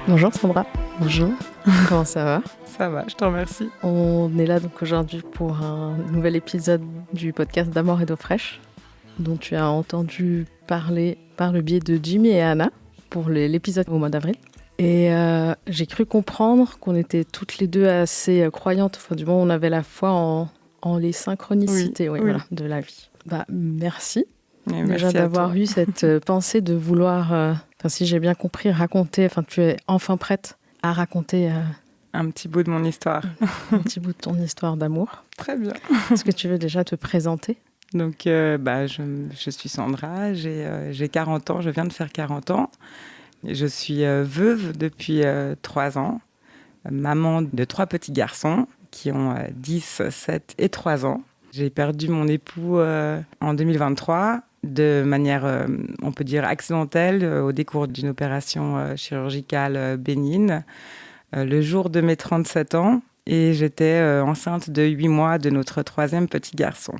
Bonjour Sandra. Bonjour, Comment ça va? ça va, je te remercie. On est là donc aujourd'hui pour un nouvel épisode du podcast d'Amour et d'eau fraîche, dont tu as entendu parler par le biais de Jimmy et Anna pour l'épisode au mois d'avril. Et j'ai cru comprendre qu'on était toutes les deux assez croyantes, enfin du moins on avait la foi en les synchronicités Oui. Voilà, de la vie. Merci. Et Déjà merci à d'avoir toi. eu cette pensée de vouloir, si j'ai bien compris, raconter, tu es enfin prête à raconter Un petit bout de mon histoire. un petit bout de ton histoire d'amour. Très bien. Est-ce que tu veux déjà te présenter? Donc, je suis Sandra, j'ai 40 ans, je viens de faire 40 ans. Je suis veuve depuis 3 ans, maman de 3 petits garçons qui ont 10, 7 et 3 ans. J'ai perdu mon époux en 2023 de manière, on peut dire, accidentelle au décours d'une opération chirurgicale bénigne le jour de mes 37 ans. Et j'étais enceinte de 8 mois de notre 3e petit garçon.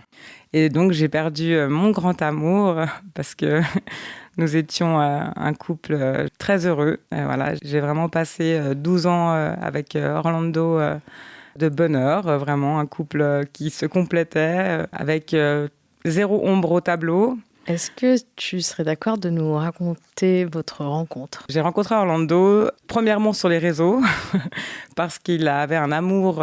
Et donc, j'ai perdu mon grand amour parce que nous étions un couple très heureux. Voilà, j'ai vraiment passé 12 ans avec Orlando de bonheur, vraiment un couple qui se complétait avec zéro ombre au tableau. Est-ce que tu serais d'accord de nous raconter votre rencontre? J'ai rencontré Orlando, premièrement sur les réseaux, parce qu'il avait un amour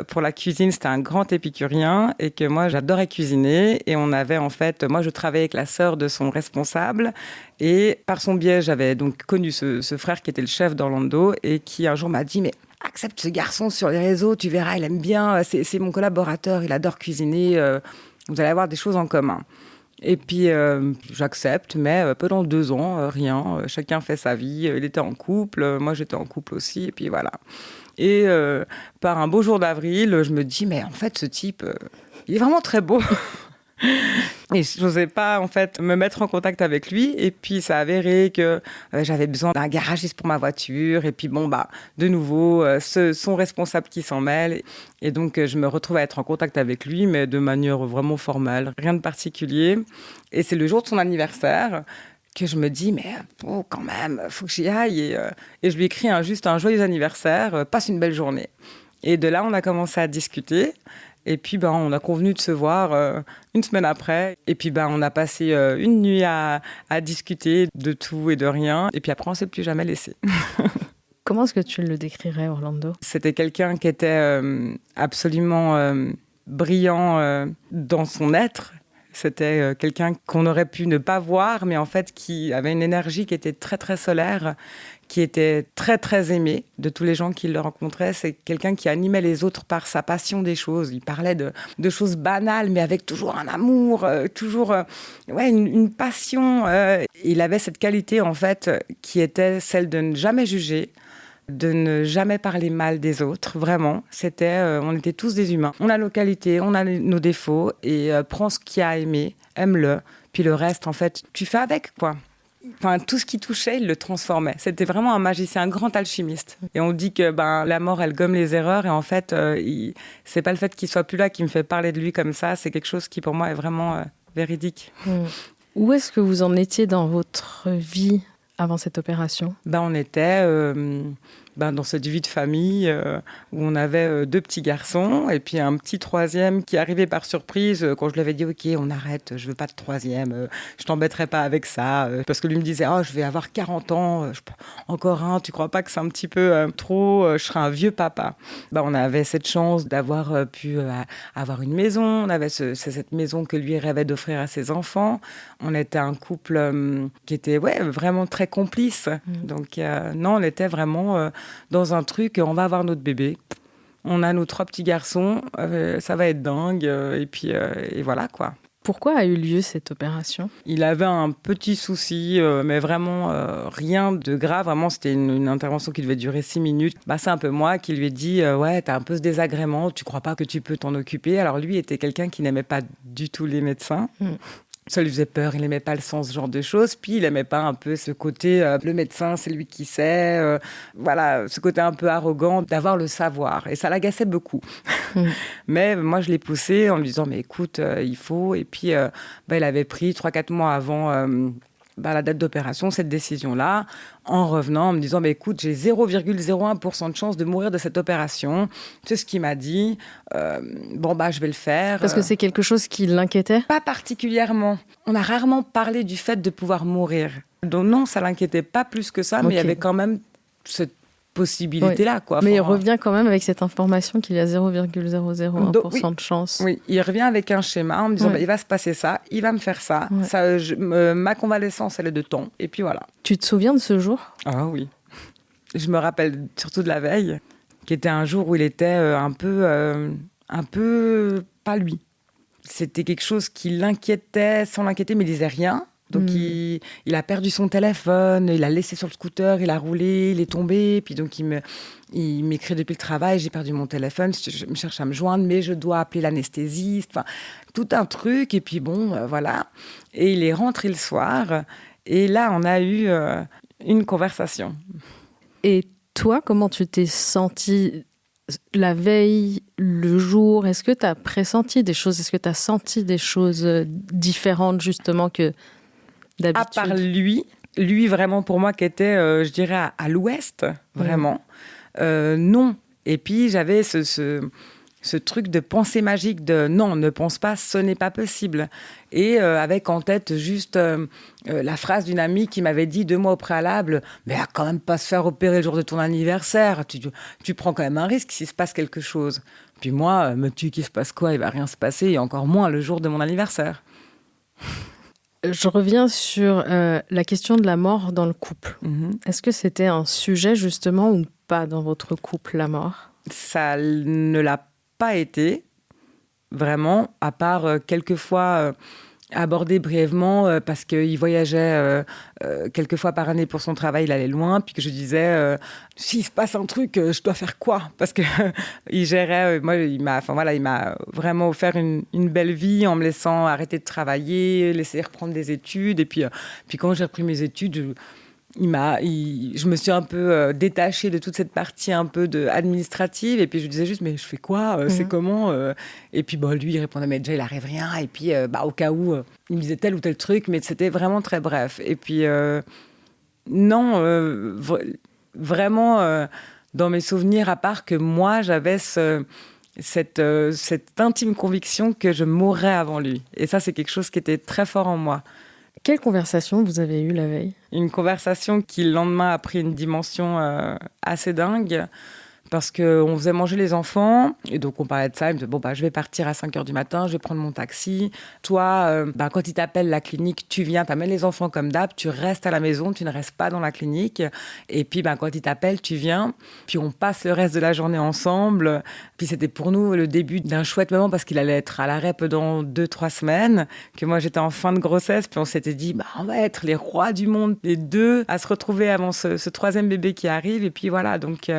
pour la cuisine, c'était un grand épicurien, et que moi j'adorais cuisiner, et on avait en fait, moi je travaillais avec la sœur de son responsable, et par son biais j'avais donc connu ce frère qui était le chef d'Orlando, et qui un jour m'a dit « mais accepte ce garçon sur les réseaux, tu verras, il aime bien, c'est mon collaborateur, il adore cuisiner, vous allez avoir des choses en commun ». Et puis, j'accepte, mais pendant 2 ans, rien. Chacun fait sa vie. Il était en couple, moi j'étais en couple aussi, et puis voilà. Et par un beau jour d'avril, je me dis, mais en fait, ce type, il est vraiment très beau. Et je n'osais pas, en fait, me mettre en contact avec lui. Et puis, ça a avéré que j'avais besoin d'un garagiste pour ma voiture. Et puis, de nouveau, son responsable qui s'en mêle. Et donc, je me retrouve à être en contact avec lui, mais de manière vraiment formelle, rien de particulier. Et c'est le jour de son anniversaire que je me dis, mais quand même, faut que j'y aille. Et je lui écris juste un joyeux anniversaire, passe une belle journée. Et de là, on a commencé à discuter. Et puis, on a convenu de se voir une semaine après. Et puis, on a passé une nuit à discuter de tout et de rien. Et puis après, on ne s'est plus jamais laissé. Comment est-ce que tu le décrirais, Orlando? C'était quelqu'un qui était absolument brillant dans son être. C'était quelqu'un qu'on aurait pu ne pas voir, mais en fait, qui avait une énergie qui était très, très solaire, qui était très, très aimé de tous les gens qui le rencontraient. C'est quelqu'un qui animait les autres par sa passion des choses. Il parlait de choses banales, mais avec toujours un amour, toujours une passion. Il avait cette qualité, en fait, qui était celle de ne jamais juger, de ne jamais parler mal des autres, vraiment. On était tous des humains. On a nos qualités, on a nos défauts, et prends ce qu'il y a à aimer, aime-le. Puis le reste, en fait, tu fais avec, quoi. Enfin, tout ce qui touchait, il le transformait. C'était vraiment un magicien, un grand alchimiste. Et on dit que la mort, elle gomme les erreurs. Et en fait, c'est pas le fait qu'il soit plus là qui me fait parler de lui comme ça. C'est quelque chose qui, pour moi, est vraiment véridique. Où est-ce que vous en étiez dans votre vie avant cette opération? On était dans cette vie de famille où on avait 2 petits garçons et puis un petit 3e qui arrivait par surprise quand je lui avais dit « Ok, on arrête, je veux pas de 3e, je t'embêterai pas avec ça. » Parce que lui me disait « Oh, je vais avoir 40 ans, encore un, tu crois pas que c'est un petit peu trop, je serai un vieux papa. » On avait cette chance d'avoir pu avoir une maison, on avait cette maison que lui rêvait d'offrir à ses enfants. On était un couple qui était vraiment très complice. Donc non, on était vraiment dans un truc, on va avoir notre bébé. On a nos 3 petits garçons, ça va être dingue. Et voilà, quoi. Pourquoi a eu lieu cette opération? Il avait un petit souci, mais vraiment rien de grave. Vraiment, c'était une intervention qui devait durer 6 minutes. C'est un peu moi qui lui ai dit « Ouais, t'as un peu ce désagrément, tu crois pas que tu peux t'en occuper ?» Alors lui était quelqu'un qui n'aimait pas du tout les médecins. Ça lui faisait peur, il n'aimait pas le sens, ce genre de choses. Puis il n'aimait pas un peu ce côté, le médecin, c'est lui qui sait. Ce côté un peu arrogant d'avoir le savoir. Et ça l'agaçait beaucoup. Mais moi, je l'ai poussé en lui disant, mais écoute, il faut. Et puis, il avait pris 3-4 mois avant la date d'opération, cette décision-là, en revenant, en me disant, écoute, j'ai 0,01% de chance de mourir de cette opération. C'est ce qu'il m'a dit. Je vais le faire. Parce que c'est quelque chose qui l'inquiétait ? Pas particulièrement. On a rarement parlé du fait de pouvoir mourir. Donc non, ça l'inquiétait pas plus que ça, mais il y avait quand même cette possibilité-là. Quoi. Mais il revient quand même avec cette information qu'il y a 0,001% de chance. Oui, il revient avec un schéma en me disant il va se passer ça, il va me faire ça. Ma convalescence, elle est de temps. Et puis voilà. Tu te souviens de ce jour ? Ah oui. Je me rappelle surtout de la veille, qui était un jour où il était un peu pas lui. C'était quelque chose qui l'inquiétait, sans l'inquiéter, mais il disait rien. Donc, il a perdu son téléphone, il l'a laissé sur le scooter, il a roulé, il est tombé. Puis donc, il m'écrit depuis le travail, j'ai perdu mon téléphone, je me cherche à me joindre, mais je dois appeler l'anesthésiste. Enfin, tout un truc. Et puis voilà. Et il est rentré le soir. Et là, on a eu une conversation. Et toi, comment tu t'es sentie la veille, le jour ? Est-ce que tu as pressenti des choses ? Est-ce que tu as senti des choses différentes, justement, que d'habitude ? À part lui vraiment pour moi qui était, je dirais, à l'ouest, vraiment. Non. Et puis j'avais ce truc de pensée magique de non, ne pense pas, ce n'est pas possible. Et avec en tête juste la phrase d'une amie qui m'avait dit 2 mois au préalable, mais à quand même pas se faire opérer le jour de ton anniversaire, tu prends quand même un risque s'il se passe quelque chose. Puis moi, me dis qu'il se passe quoi ? Il va rien se passer, et encore moins le jour de mon anniversaire. Je reviens sur la question de la mort dans le couple. Est-ce que c'était un sujet justement ou pas dans votre couple, la mort ? Ça ne l'a pas été, vraiment, à part quelques fois abordé brièvement parce qu'il voyageait quelques fois par année pour son travail, il allait loin, puis que je disais s'il se passe un truc, je dois faire quoi ? Parce que il gérait, il m'a vraiment offert une belle vie en me laissant arrêter de travailler, laisser reprendre des études, et puis quand j'ai repris mes études, je me suis un peu détachée de toute cette partie un peu administrative, et puis je lui disais juste mais je fais quoi, c'est comment, et puis lui il répondait mais déjà il arrive rien, et puis au cas où il me disait tel ou tel truc, mais c'était vraiment très bref. Et puis non, vraiment dans mes souvenirs, à part que moi j'avais cette intime conviction que je mourrais avant lui, et ça c'est quelque chose qui était très fort en moi. Quelle conversation vous avez eue la veille ? Une conversation qui, le lendemain, a pris une dimension assez dingue, parce qu'on faisait manger les enfants, et donc on parlait de ça. Il me disait, je vais partir à 5h du matin, je vais prendre mon taxi. Toi, quand ils t'appellent la clinique, tu viens, t'amènes les enfants comme d'hab, tu restes à la maison, tu ne restes pas dans la clinique. Et puis, quand ils t'appellent, tu viens, puis on passe le reste de la journée ensemble. Puis c'était pour nous le début d'un chouette moment, parce qu'il allait être à l'arrêt pendant 2-3 semaines, que moi j'étais en fin de grossesse, puis on s'était dit, on va être les rois du monde, les deux, à se retrouver avant ce 3e bébé qui arrive. Et puis voilà, donc...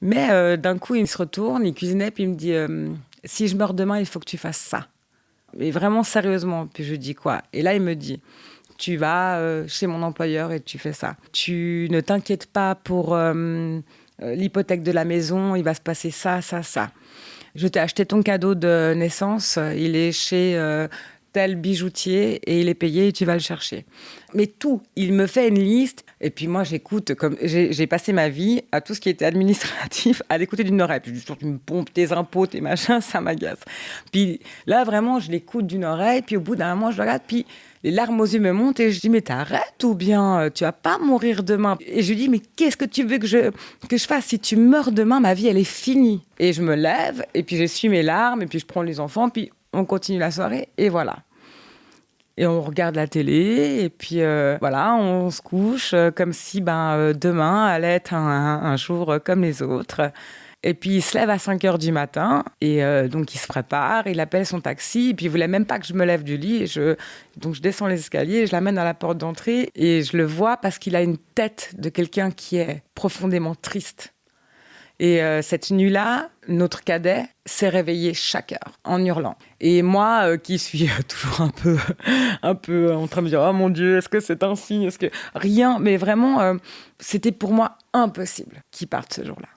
Mais d'un coup, il se retourne, il cuisinait, puis il me dit « Si je meurs demain, il faut que tu fasses ça. » Mais vraiment sérieusement. Puis je lui dis « Quoi ?» Et là, il me dit « Tu vas chez mon employeur et tu fais ça. Tu ne t'inquiètes pas pour l'hypothèque de la maison, il va se passer ça, ça, ça. Je t'ai acheté ton cadeau de naissance, il est chez... tel bijoutier et il est payé et tu vas le chercher. » Mais tout, il me fait une liste et puis moi j'écoute, comme j'ai passé ma vie à tout ce qui était administratif, à l'écouter d'une oreille. Puis tu me pompes tes impôts, tes machins, ça m'agace. Puis là vraiment je l'écoute d'une oreille, puis au bout d'un moment je le regarde, puis les larmes aux yeux me montent et je dis mais t'arrêtes ou bien tu vas pas mourir demain. Et je lui dis mais qu'est-ce que tu veux que je fasse ? Si tu meurs demain, ma vie elle est finie. Et je me lève et puis j'essuie mes larmes et puis je prends les enfants, puis on continue la soirée, et voilà. Et on regarde la télé, et puis voilà, on se couche comme si demain allait être un jour comme les autres. Et puis il se lève à 5h du matin, et donc il se prépare, il appelle son taxi, et puis il voulait même pas que je me lève du lit. Donc je descends les escaliers, je l'amène à la porte d'entrée, et je le vois parce qu'il a une tête de quelqu'un qui est profondément triste. Et cette nuit-là, notre cadet s'est réveillé chaque heure en hurlant. Et moi, qui suis toujours un peu en train de me dire « Oh mon Dieu, est-ce que c'est un signe ? Est-ce que... » Rien, mais vraiment, c'était pour moi impossible qu'il parte ce jour-là.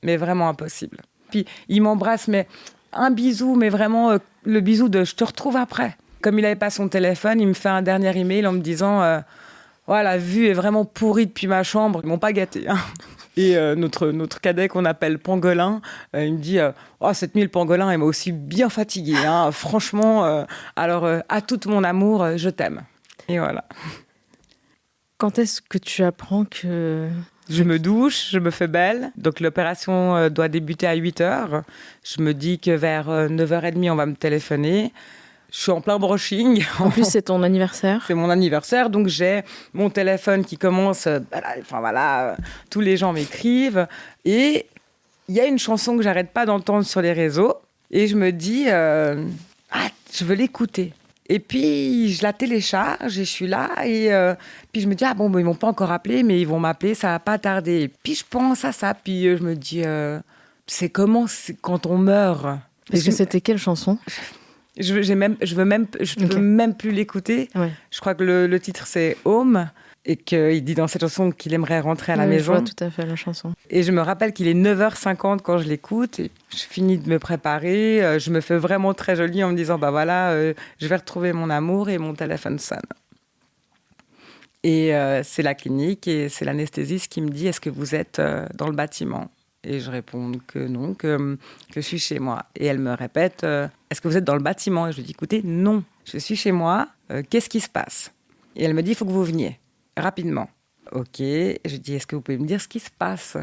Mais vraiment impossible. Puis il m'embrasse, mais un bisou, mais vraiment le bisou de « je te retrouve après ». Comme il n'avait pas son téléphone, il me fait un dernier email en me disant la vue est vraiment pourrie depuis ma chambre. Ils m'ont pas gâté. Hein. Et notre cadet qu'on appelle Pangolin, il me dit cette nuit, le Pangolin, il m'a aussi bien fatigué. Hein. Franchement, à tout mon amour, je t'aime. Et voilà. Quand est-ce que tu apprends que... Je me douche, je me fais belle. Donc l'opération doit débuter à 8h. Je me dis que vers 9h30, on va me téléphoner. Je suis en plein brushing. En plus, c'est ton anniversaire. C'est mon anniversaire, donc j'ai mon téléphone qui commence. Tous les gens m'écrivent. Et il y a une chanson que j'arrête pas d'entendre sur les réseaux. Et je me dis, je veux l'écouter. Et puis, je la télécharge et je suis là. Et puis, je me dis, ils m'ont pas encore appelé, mais ils vont m'appeler, ça va pas tarder. Et puis, je pense à ça. Puis, je me dis, c'est quand on meurt. Parce que c'était quelle chanson ? Je peux même plus l'écouter. Ouais. Je crois que le titre, c'est Home. Et qu'il dit dans cette chanson qu'il aimerait rentrer à la maison. Je vois tout à fait la chanson. Et je me rappelle qu'il est 9h50 quand je l'écoute. Et je finis de me préparer. Je me fais vraiment très jolie en me disant, je vais retrouver mon amour et mon téléphone sonne. Et c'est la clinique et c'est l'anesthésiste qui me dit, est-ce que vous êtes dans le bâtiment ? Et je réponds que non, que je suis chez moi. Et elle me répète, est-ce que vous êtes dans le bâtiment ? Et je lui dis, écoutez, non, je suis chez moi. Qu'est-ce qui se passe ? Et elle me dit, il faut que vous veniez. Rapidement. Ok, je dis, est-ce que vous pouvez me dire ce qui se passe ?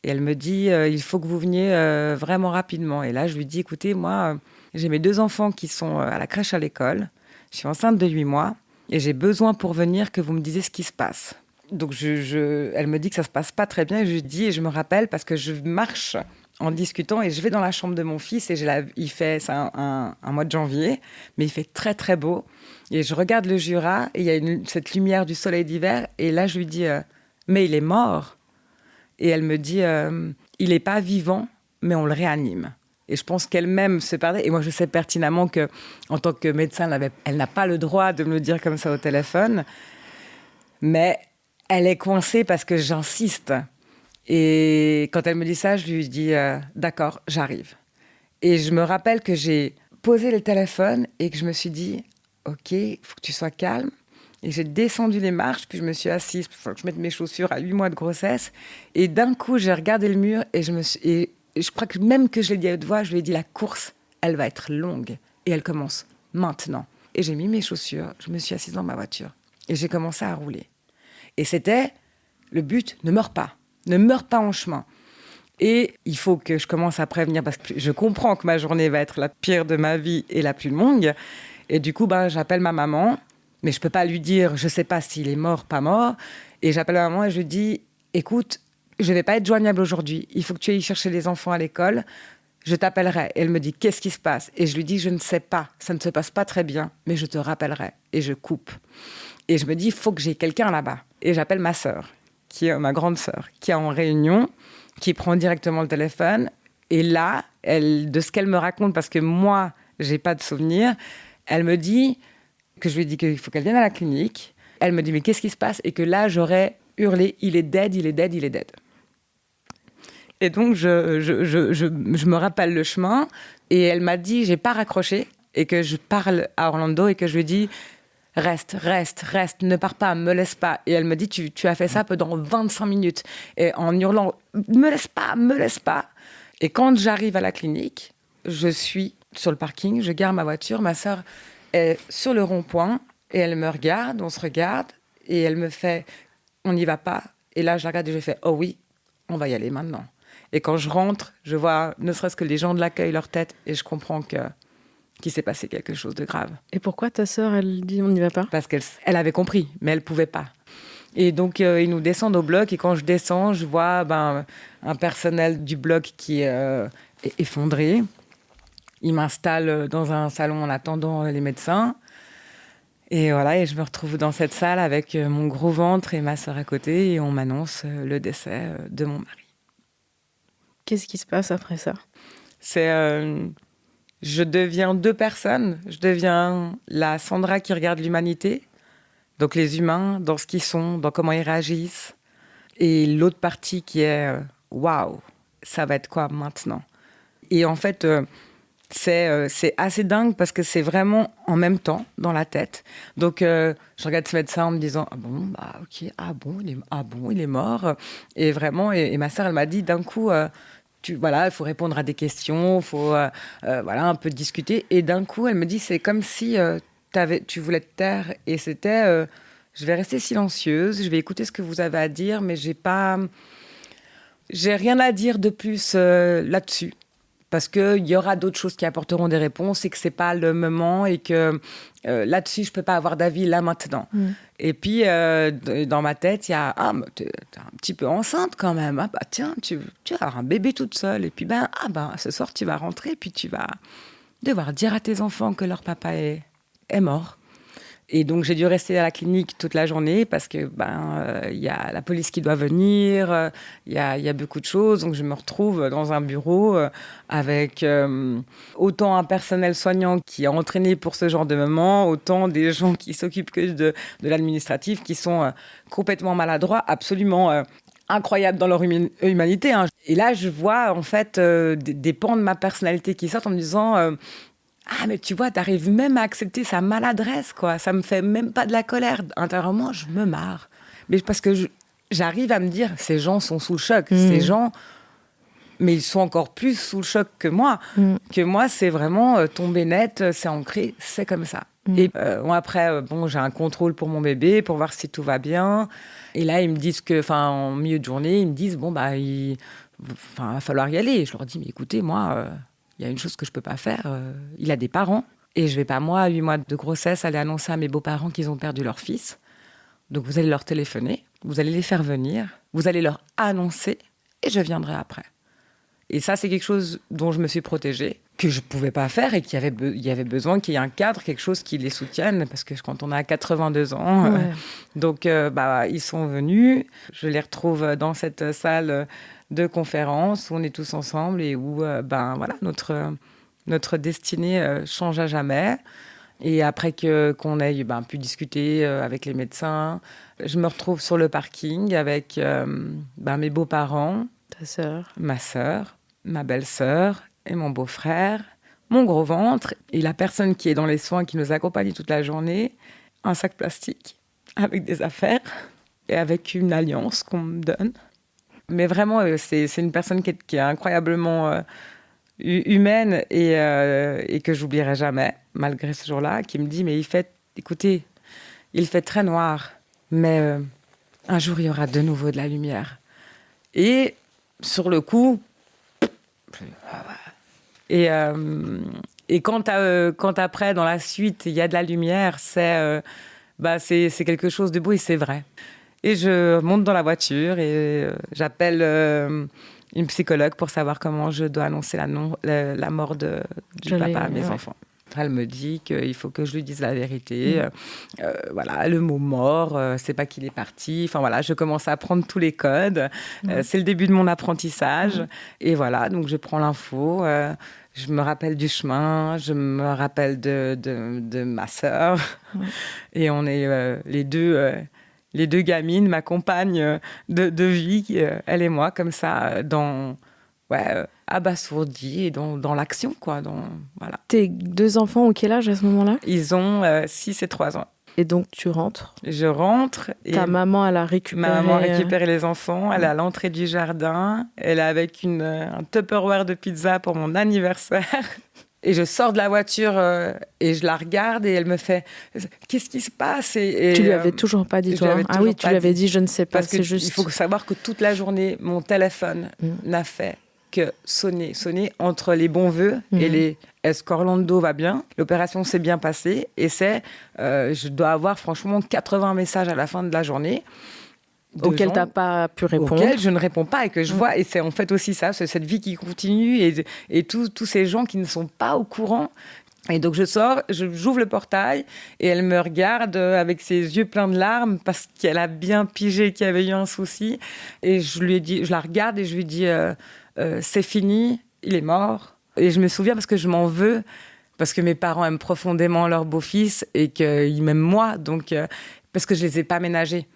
Et elle me dit, il faut que vous veniez vraiment rapidement. Et là, je lui dis, écoutez, moi, j'ai mes 2 enfants qui sont à la crèche à l'école. Je suis enceinte de 8 mois et j'ai besoin pour venir que vous me disiez ce qui se passe. Donc, elle me dit que ça se passe pas très bien. Et je lui dis, et je me rappelle, parce que je marche en discutant et je vais dans la chambre de mon fils et c'est un mois de janvier, mais il fait très, très beau. Et je regarde le Jura et il y a cette lumière du soleil d'hiver. Et là, je lui dis, mais il est mort. Et elle me dit, il n'est pas vivant, mais on le réanime. Et je pense qu'elle-même se perdait. Et moi, je sais pertinemment qu'en tant que médecin, elle n'a pas le droit de me le dire comme ça au téléphone. Mais elle est coincée parce que j'insiste. Et quand elle me dit ça, je lui dis, d'accord, j'arrive. Et je me rappelle que j'ai posé le téléphone et que je me suis dit, ok, il faut que tu sois calme. Et j'ai descendu les marches, puis je me suis assise, il faut que je mette mes chaussures à 8 mois de grossesse. Et d'un coup, j'ai regardé le mur et je crois que même que je l'ai dit à haute voix, je lui ai dit, la course, elle va être longue. Et elle commence maintenant. Et j'ai mis mes chaussures, je me suis assise dans ma voiture. Et j'ai commencé à rouler. Et c'était, le but, ne meurs pas en chemin. Et il faut que je commence à prévenir, parce que je comprends que ma journée va être la pire de ma vie et la plus longue. Et du coup, j'appelle ma maman, mais je peux pas lui dire, je sais pas s'il est mort, pas mort. Et j'appelle ma maman et je lui dis, écoute, je vais pas être joignable aujourd'hui. Il faut que tu ailles chercher les enfants à l'école. Je t'appellerai. Et elle me dit, qu'est-ce qui se passe ? Et je lui dis, je ne sais pas. Ça ne se passe pas très bien, mais je te rappellerai. Et je coupe. Et je me dis, il faut que j'ai quelqu'un là-bas. Et j'appelle ma sœur, qui est ma grande sœur, qui est en réunion, qui prend directement le téléphone. Et là, de ce qu'elle me raconte, parce que moi, j'ai pas de souvenir, elle me dit que je lui ai dit qu'il faut qu'elle vienne à la clinique. Elle me dit, mais qu'est-ce qui se passe ? Et que là, j'aurais hurlé, il est dead, il est dead, il est dead. Et donc, je me rappelle le chemin. Et elle m'a dit, j'ai pas raccroché. Et que je parle à Orlando et que je lui dis, reste, ne pars pas, me laisse pas. Et elle me dit, tu as fait ça pendant 25 minutes. Et en hurlant, me laisse pas. Et quand j'arrive à la clinique, je suis sur le parking, je gare ma voiture, ma sœur est sur le rond-point et elle me regarde, on se regarde et elle me fait, on n'y va pas. Et là, je la regarde et je fais, oh oui, on va y aller maintenant. Et quand je rentre, je vois ne serait-ce que les gens de l'accueil, leur tête, et je comprends qu'il s'est passé quelque chose de grave. Et pourquoi ta sœur, elle dit on n'y va pas ? Parce qu'elle avait compris, mais elle ne pouvait pas. Et donc, ils nous descendent au bloc. Et quand je descends, je vois un personnel du bloc qui est effondré. Ils m'installent dans un salon en attendant les médecins. Et voilà, et je me retrouve dans cette salle avec mon gros ventre et ma sœur à côté. Et on m'annonce le décès de mon mari. Qu'est-ce qui se passe après ça ? Je deviens 2 personnes. Je deviens la Sandra qui regarde l'humanité. Donc les humains, dans ce qu'ils sont, dans comment ils réagissent. Et l'autre partie qui est waouh, ça va être quoi maintenant ? Et en fait, C'est assez dingue parce que c'est vraiment en même temps dans la tête. Donc, je regarde ce médecin en me disant « Ah bon, bah ok, il est mort ?» Et vraiment, et ma sœur, elle m'a dit d'un coup, voilà, il faut répondre à des questions, il faut voilà, un peu discuter. Et d'un coup, elle me dit « C'est comme si tu voulais te taire. » Et c'était je vais rester silencieuse, je vais écouter ce que vous avez à dire, mais j'ai rien à dire de plus là-dessus. Parce qu'il y aura d'autres choses qui apporteront des réponses et que c'est pas le moment et que là-dessus, je peux pas avoir d'avis là maintenant. Et puis, dans ma tête, il y a « Ah, t'es un petit peu enceinte quand même. Ah, bah tiens, tu vas avoir un bébé toute seule. Et puis, ce soir, tu vas rentrer et puis tu vas devoir dire à tes enfants que leur papa est mort. » Et donc, j'ai dû rester à la clinique toute la journée parce que y a la police qui doit venir, il y a beaucoup de choses. Donc, je me retrouve dans un bureau avec autant un personnel soignant qui est entraîné pour ce genre de moment, autant des gens qui s'occupent que de l'administratif, qui sont complètement maladroits, absolument incroyables dans leur humanité. Hein. Et là, je vois en fait des pans de ma personnalité qui sortent en me disant... Ah, mais tu vois, t'arrives même à accepter sa maladresse, quoi. Ça me fait même pas de la colère. Intérieurement, je me marre. Mais parce que j'arrive à me dire, ces gens sont sous le choc. Ces gens, mais ils sont encore plus sous le choc que moi. Que moi, c'est vraiment tombé net, c'est ancré, c'est comme ça. Et après, j'ai un contrôle pour mon bébé, pour voir si tout va bien. Et là, ils me disent en milieu de journée, ils me disent, il va falloir y aller. Et je leur dis, mais écoutez, moi... il y a une chose que je peux pas faire. Il a des parents. Et je vais pas, moi, à 8 mois de grossesse, aller annoncer à mes beaux-parents qu'ils ont perdu leur fils. Donc, vous allez leur téléphoner. Vous allez les faire venir. Vous allez leur annoncer. Et je viendrai après. Et ça, c'est quelque chose dont je me suis protégée, que je pouvais pas faire et qu'il y avait besoin qu'il y ait un cadre, quelque chose qui les soutienne. Parce que quand on a 82 ans... donc, ils sont venus. Je les retrouve dans cette salle... de conférences où on est tous ensemble et où notre destinée change à jamais. Et après qu'on ait pu discuter avec les médecins, je me retrouve sur le parking avec mes beaux-parents, ta sœur, ma sœur, ma belle-sœur et mon beau-frère, mon gros ventre et la personne qui est dans les soins qui nous accompagne toute la journée, un sac plastique avec des affaires et avec une alliance qu'on me donne. Mais vraiment, c'est une personne qui est incroyablement humaine et que j'oublierai jamais, malgré ce jour-là, qui me dit, mais écoutez, il fait très noir, mais un jour, il y aura de nouveau de la lumière. Et sur le coup, et quand après, dans la suite, il y a de la lumière, c'est quelque chose de beau et c'est vrai. Et je monte dans la voiture et j'appelle une psychologue pour savoir comment je dois annoncer la mort du papa à mes enfants. Elle me dit qu'il faut que je lui dise la vérité. Le mot mort, c'est pas qu'il est parti. Enfin voilà, je commence à apprendre tous les codes. C'est le début de mon apprentissage. Et voilà, donc je prends l'info. Je me rappelle du chemin. Je me rappelle de ma sœur. Et on est les deux gamines, ma compagne de vie, elle et moi, comme ça, abasourdis et dans l'action, quoi. Voilà. Tes deux enfants ont quel âge à ce moment-là ? Ils ont 6 et 3 ans. Et donc, tu rentres ? Je rentre. Ta maman, elle a récupéré... Ma maman a récupéré les enfants. Elle est à l'entrée du jardin. Elle est avec un Tupperware de pizza pour mon anniversaire. Et je sors de la voiture et je la regarde et elle me fait « Qu'est-ce qui se passe ?» et tu lui avais toujours pas dit, toi. Ah oui, tu lui avais dit « Je ne sais pas, c'est juste... » Il faut savoir que toute la journée, mon téléphone n'a fait que sonner entre les bons vœux et les « Est-ce qu'Orlando va bien ?» L'opération s'est bien passée et je dois avoir franchement 80 messages à la fin de la journée. Auquel tu n'as pas pu répondre. Auquel je ne réponds pas et que je vois. Et c'est en fait aussi ça, c'est cette vie qui continue et tous ces gens qui ne sont pas au courant. Et donc je sors, j'ouvre le portail et elle me regarde avec ses yeux pleins de larmes parce qu'elle a bien pigé qu'il y avait eu un souci. Et je la regarde et je lui dis c'est fini, il est mort. Et je me souviens parce que je m'en veux, parce que mes parents aiment profondément leur beau-fils et qu'ils m'aiment moi, donc parce que je les ai pas ménagés.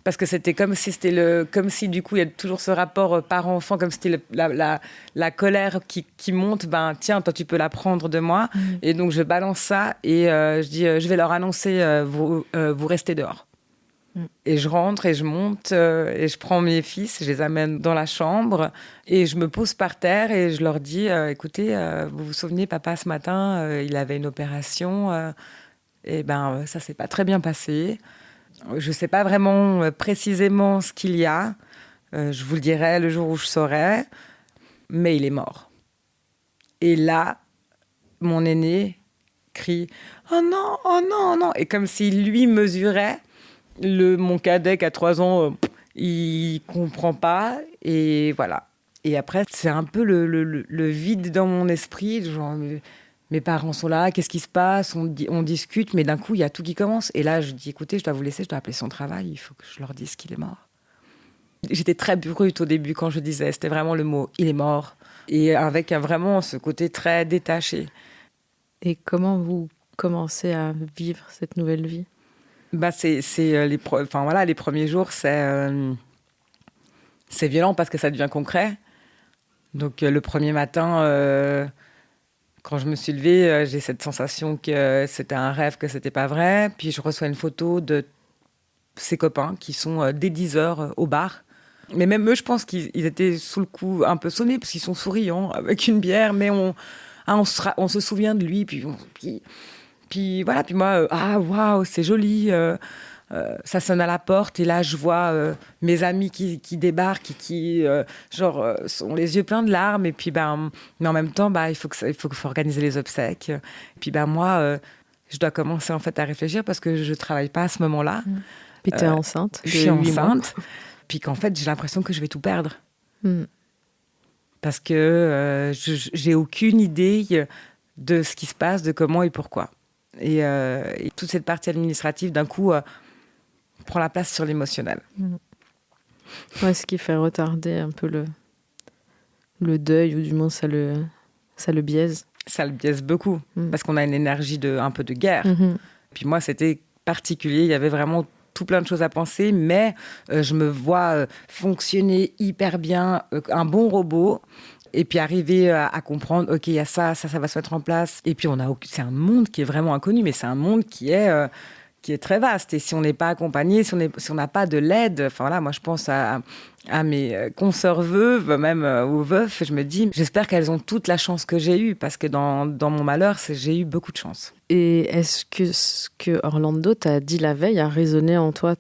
Parce que c'était comme si du coup il y a toujours ce rapport parent-enfant, comme si c'était la colère qui monte. Ben tiens, toi tu peux la prendre de moi. Et donc je balance ça et je dis je vais leur annoncer vous restez dehors. Et je rentre et je monte et je prends mes fils, je les amène dans la chambre et je me pose par terre et je leur dis écoutez, vous vous souvenez, papa ce matin il avait une opération et ben ça s'est pas très bien passé. Je sais pas vraiment précisément ce qu'il y a. Je vous le dirai le jour où je saurai, mais il est mort. Et là, mon aîné crie oh non, oh non, oh non, et comme s'il lui mesurait. Mon cadet qui a 3 ans, il comprend pas. Et voilà. Et après, c'est un peu le vide dans mon esprit. Genre, mes parents sont là, qu'est-ce qui se passe, on discute, mais d'un coup, il y a tout qui commence. Et là, je dis, écoutez, je dois vous laisser, je dois appeler son travail. Il faut que je leur dise qu'il est mort. J'étais très brute au début quand je disais. C'était vraiment le mot, il est mort. Et avec vraiment ce côté très détaché. Et comment vous commencez à vivre cette nouvelle vie ? Bah les premiers jours, c'est violent parce que ça devient concret. Donc le premier matin, quand je me suis levée, j'ai cette sensation que c'était un rêve, que c'était pas vrai. Puis je reçois une photo de ses copains qui sont dès 10h au bar. Mais même eux, je pense qu'ils étaient sous le coup un peu sonnés parce qu'ils sont souriants avec une bière, mais on se souvient de lui. Puis voilà, puis moi, waouh, c'est joli. Ça sonne à la porte et là, je vois mes amis qui débarquent, qui ont les yeux pleins de larmes. Et puis, mais en même temps, il faut organiser les obsèques. Et puis, moi, je dois commencer en fait à réfléchir parce que je travaille pas à ce moment-là. Puis t'es enceinte. Je suis enceinte. Puis qu'en fait, j'ai l'impression que je vais tout perdre. Parce que j'ai aucune idée de ce qui se passe, de comment et pourquoi. Et toute cette partie administrative, d'un coup, prend la place sur l'émotionnel. Ouais, ce qui fait retarder un peu le deuil, ou du moins ça le biaise. Ça le biaise beaucoup, parce qu'on a une énergie un peu de guerre. Puis moi, c'était particulier, il y avait vraiment tout plein de choses à penser, mais je me vois fonctionner hyper bien, un bon robot. Et puis arriver à comprendre, ok, il y a ça va se mettre en place. Et puis c'est un monde qui est vraiment inconnu, mais c'est un monde qui est très vaste. Et si on n'est pas accompagné, si on n'a pas de l'aide, enfin voilà, moi je pense à mes consoeurs veuves, même aux veufs, et je me dis, j'espère qu'elles ont toute la chance que j'ai eue, parce que dans mon malheur, j'ai eu beaucoup de chance. Et est-ce que ce que Orlando t'a dit la veille a résonné en toi?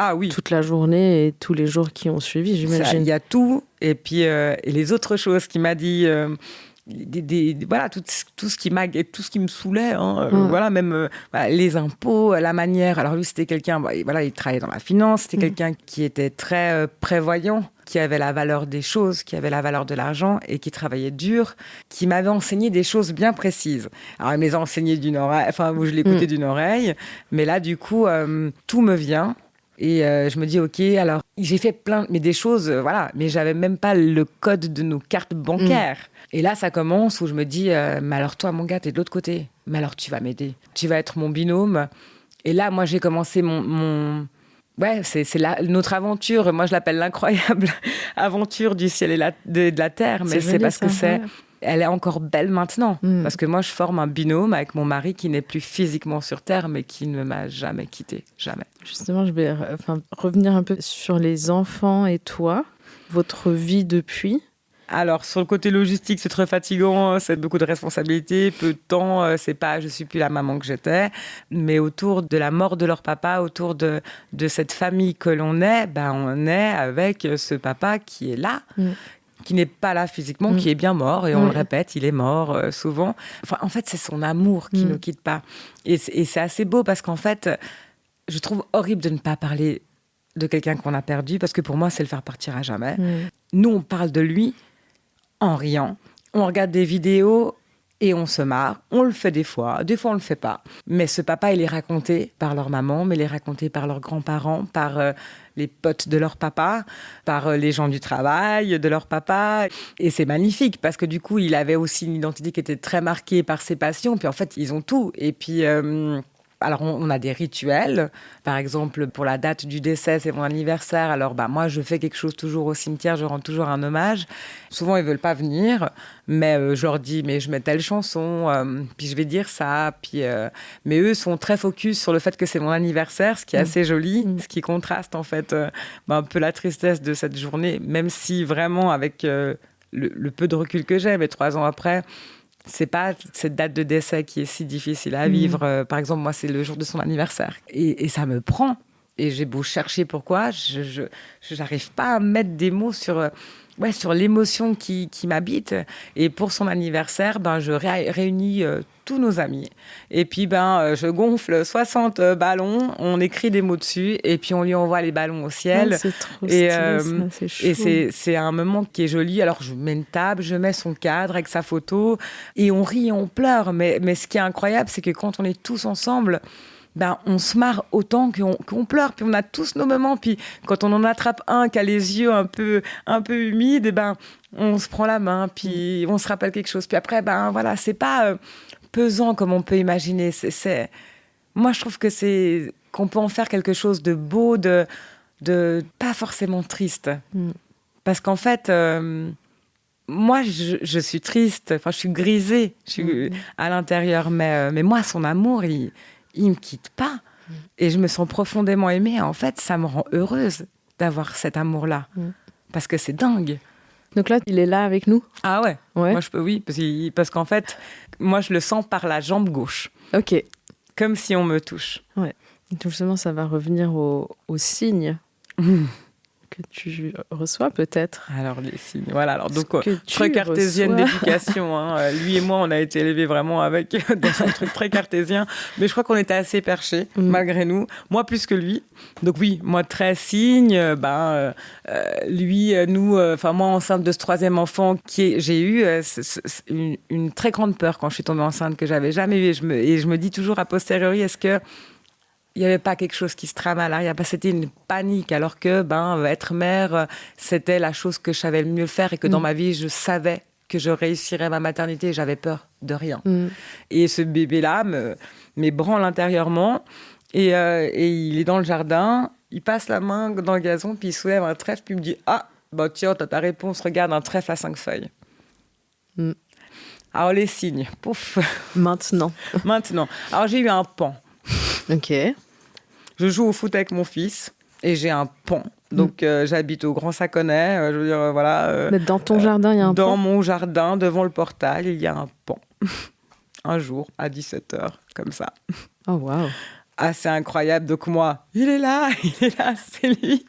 Ah oui. Toute la journée et tous les jours qui ont suivi, j'imagine. Il y a tout. Et puis, et les autres choses qu'il m'a dit, voilà, tout ce qui tout ce qui me saoulait, voilà, même les impôts, la manière. Alors lui, c'était quelqu'un, voilà, il travaillait dans la finance, c'était quelqu'un qui était très prévoyant, qui avait la valeur des choses, qui avait la valeur de l'argent et qui travaillait dur, qui m'avait enseigné des choses bien précises. Alors, il me les a enseignées d'une oreille, enfin, où je l'écoutais d'une oreille, mais là, du coup, tout me vient. Et je me dis, OK, alors, j'ai fait mais des choses, voilà, mais j'avais même pas le code de nos cartes bancaires. Et là, ça commence où je me dis, mais alors toi, mon gars, t'es de l'autre côté. Mais alors, tu vas m'aider. Tu vas être mon binôme. Et là, moi, j'ai commencé Ouais, c'est notre aventure. Moi, je l'appelle l'incroyable aventure du ciel et de la terre. Mais c'est parce que elle est encore belle maintenant. Parce que moi, je forme un binôme avec mon mari qui n'est plus physiquement sur Terre, mais qui ne m'a jamais quittée. Jamais. Justement, je vais revenir un peu sur les enfants et toi, votre vie depuis. Alors, sur le côté logistique, c'est très fatigant, c'est beaucoup de responsabilités, peu de temps, je suis plus la maman que j'étais. Mais autour de la mort de leur papa, autour de cette famille que l'on est, on est avec ce papa qui est là, qui n'est pas là physiquement, qui est bien mort, et on le répète, il est mort souvent. Enfin, en fait, c'est son amour qui ne nous quitte pas. Et c'est assez beau parce qu'en fait, je trouve horrible de ne pas parler de quelqu'un qu'on a perdu, parce que pour moi, c'est le faire partir à jamais. Nous, on parle de lui en riant. On regarde des vidéos et on se marre. On le fait des fois on le fait pas. Mais ce papa, il est raconté par leur maman, mais il est raconté par leurs grands-parents, par les potes de leur papa, par les gens du travail de leur papa. Et c'est magnifique parce que du coup, il avait aussi une identité qui était très marquée par ses passions. Puis en fait, ils ont tout. Et puis Alors, on a des rituels. Par exemple, pour la date du décès, c'est mon anniversaire. Alors, moi, je fais quelque chose toujours au cimetière. Je rends toujours un hommage. Souvent, ils veulent pas venir. Mais je leur dis, mais je mets telle chanson. Puis je vais dire ça. Mais eux sont très focus sur le fait que c'est mon anniversaire, ce qui est assez joli. Ce qui contraste, en fait, un peu la tristesse de cette journée. Même si, vraiment, avec le peu de recul que j'ai, mais 3 ans après... C'est pas cette date de décès qui est si difficile à vivre. Par exemple, moi, c'est le jour de son anniversaire. Et ça me prend. Et j'ai beau chercher pourquoi, je n'arrive pas à mettre des mots sur l'émotion qui m'habite. Et pour son anniversaire, je réunis tous nos amis. Et puis, je gonfle 60 ballons, on écrit des mots dessus, et puis on lui envoie les ballons au ciel. Oh, c'est trop stylé, c'est chou. Et c'est un moment qui est joli. Alors, je mets une table, je mets son cadre avec sa photo, et on rit et on pleure. Mais ce qui est incroyable, c'est que quand on est tous ensemble, on se marre autant qu'on pleure, puis on a tous nos moments, puis quand on en attrape un qui a les yeux un peu humides, on se prend la main, puis on se rappelle quelque chose, puis après, voilà, c'est pas pesant comme on peut imaginer, moi je trouve que qu'on peut en faire quelque chose de beau, de pas forcément triste, parce qu'en fait, moi je suis triste, je suis grisée, je suis à l'intérieur, mais moi son amour, il me quitte pas. Et je me sens profondément aimée. En fait, ça me rend heureuse d'avoir cet amour-là. Parce que c'est dingue. Donc là, il est là avec nous? Ah ouais. Moi, oui. Parce qu'en fait, moi, je le sens par la jambe gauche. Ok. Comme si on me touche. Ouais. Donc justement, ça va revenir aux signes que tu reçois peut-être. Alors, les signes. Voilà. Alors, donc, très cartésienne d'éducation. Hein. Lui et moi, on a été élevés vraiment dans un truc très cartésien. Mais je crois qu'on était assez perchés, malgré nous. Moi, plus que lui. Donc, oui, moi, très signe. Lui, nous, moi, enceinte de ce 3e enfant j'ai eu une très grande peur quand je suis tombée enceinte que j'avais jamais eu. Et je me dis toujours a posteriori, est-ce que il n'y avait pas quelque chose qui se trame à l'arrière. C'était une panique, alors que être mère, c'était la chose que je savais le mieux faire et que dans ma vie, je savais que je réussirais ma maternité et j'avais peur de rien. Et ce bébé-là m'ébranle intérieurement et il est dans le jardin, il passe la main dans le gazon, puis il soulève un trèfle, puis il me dit « Ah, tiens, t'as ta réponse, regarde, un trèfle à 5 feuilles. » Alors les signes, pouf. Maintenant. Alors j'ai eu un pan. Ok. Je joue au foot avec mon fils et j'ai un pan. Donc, j'habite au Grand Saconnet. Je veux dire, voilà. Mais dans ton jardin, il y a un pan? Dans mon jardin, devant le portail, il y a un pan. Un jour, à 17h, comme ça. Oh, waouh. Ah, c'est incroyable. Donc, moi, il est là, c'est lui.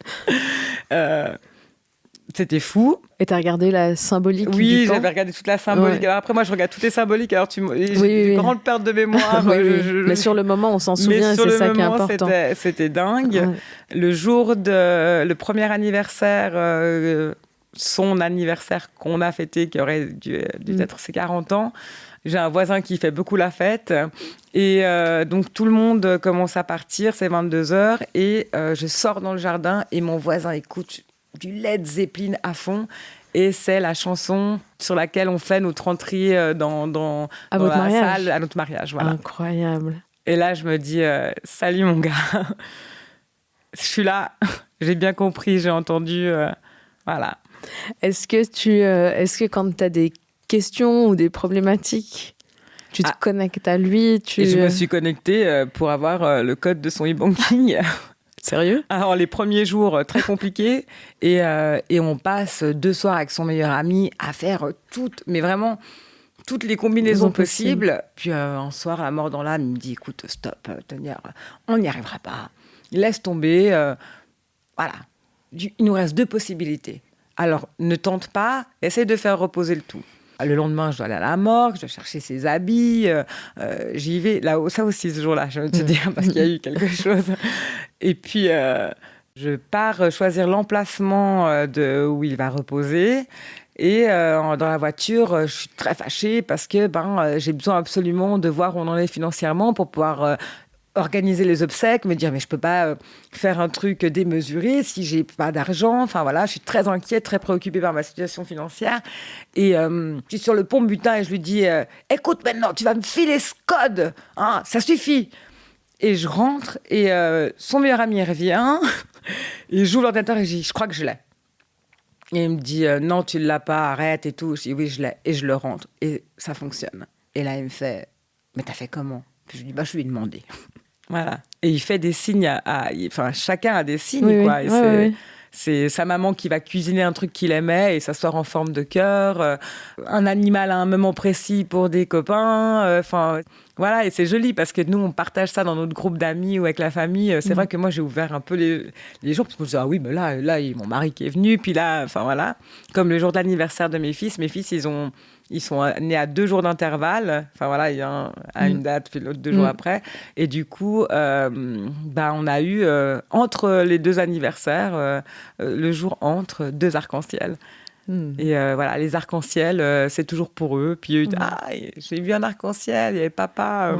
C'était fou. Et t'as regardé la symbolique du pan? Oui, j'avais regardé toute la symbolique. Ouais. Alors après, moi, je regarde toutes les symboliques. Alors, j'ai une grande perte de mémoire. Mais sur le moment, on s'en souvient, c'est ça qui est important. C'était dingue. Ouais. Le jour le premier anniversaire, son anniversaire qu'on a fêté, qui aurait dû être ses 40 ans, j'ai un voisin qui fait beaucoup la fête. Et donc, tout le monde commence à partir, c'est 22h. Et je sors dans le jardin et mon voisin écoute du Led Zeppelin à fond, et c'est la chanson sur laquelle on fait notre entrée dans la salle à notre mariage. Voilà. Incroyable. Et là, je me dis, salut mon gars, je suis là, j'ai bien compris, j'ai entendu, voilà. Est-ce que quand tu as des questions ou des problématiques, tu te connectes à lui Et je me suis connectée pour avoir le code de son e-banking. Sérieux? Alors, les premiers jours, très compliqués. Et on passe 2 soirs avec son meilleur ami à faire toutes les combinaisons possibles. Puis un soir, la mort dans l'âme, il me dit, écoute, stop, Tonia, on n'y arrivera pas. Laisse tomber. Voilà. Il nous reste 2 possibilités. Alors, ne tente pas, essaye de faire reposer le tout. Le lendemain, je dois aller à la morgue, je dois chercher ses habits, j'y vais. Là, ça aussi, ce jour-là, je veux te dire, parce qu'il y a eu quelque chose. Et puis, je pars choisir l'emplacement où il va reposer. Et dans la voiture, je suis très fâchée parce que j'ai besoin absolument de voir où on en est financièrement pour pouvoir organiser les obsèques, me dire mais je peux pas faire un truc démesuré si j'ai pas d'argent. Enfin voilà, je suis très inquiète, très préoccupée par ma situation financière. Et je suis sur le pont Butin et je lui dis écoute, maintenant tu vas me filer ce code, hein, ça suffit. Et je rentre et son meilleur ami revient et j'ouvre l'ordinateur et je dis, je crois que je l'ai. Et il me dit, non, tu ne l'as pas, arrête et tout. Je dis, oui, je l'ai. Et je le rentre et ça fonctionne. Et là, il me fait, mais t'as fait comment? Puis je lui dis, je lui ai demandé. Voilà. Et il fait des signes enfin, chacun a des signes, oui, quoi. Oui. Et c'est sa maman qui va cuisiner un truc qu'il aimait et ça sort en forme de cœur. Un animal à un moment précis pour des copains. Enfin, voilà. Et c'est joli parce que nous, on partage ça dans notre groupe d'amis ou avec la famille. C'est vrai que moi, j'ai ouvert un peu les jours parce que je me disais, ah oui, mais là, il y a mon mari qui est venu. Puis là, enfin voilà. Comme le jour de l'anniversaire de mes fils, ils sont nés à 2 jours d'intervalle. Enfin voilà, il y a un à une date, puis l'autre 2 jours après. Et du coup, on a eu, entre les 2 anniversaires, le jour entre 2 arcs-en-ciel. Et voilà, les arcs-en-ciel, c'est toujours pour eux. Puis eux, j'ai vu un arc-en-ciel, il y avait papa.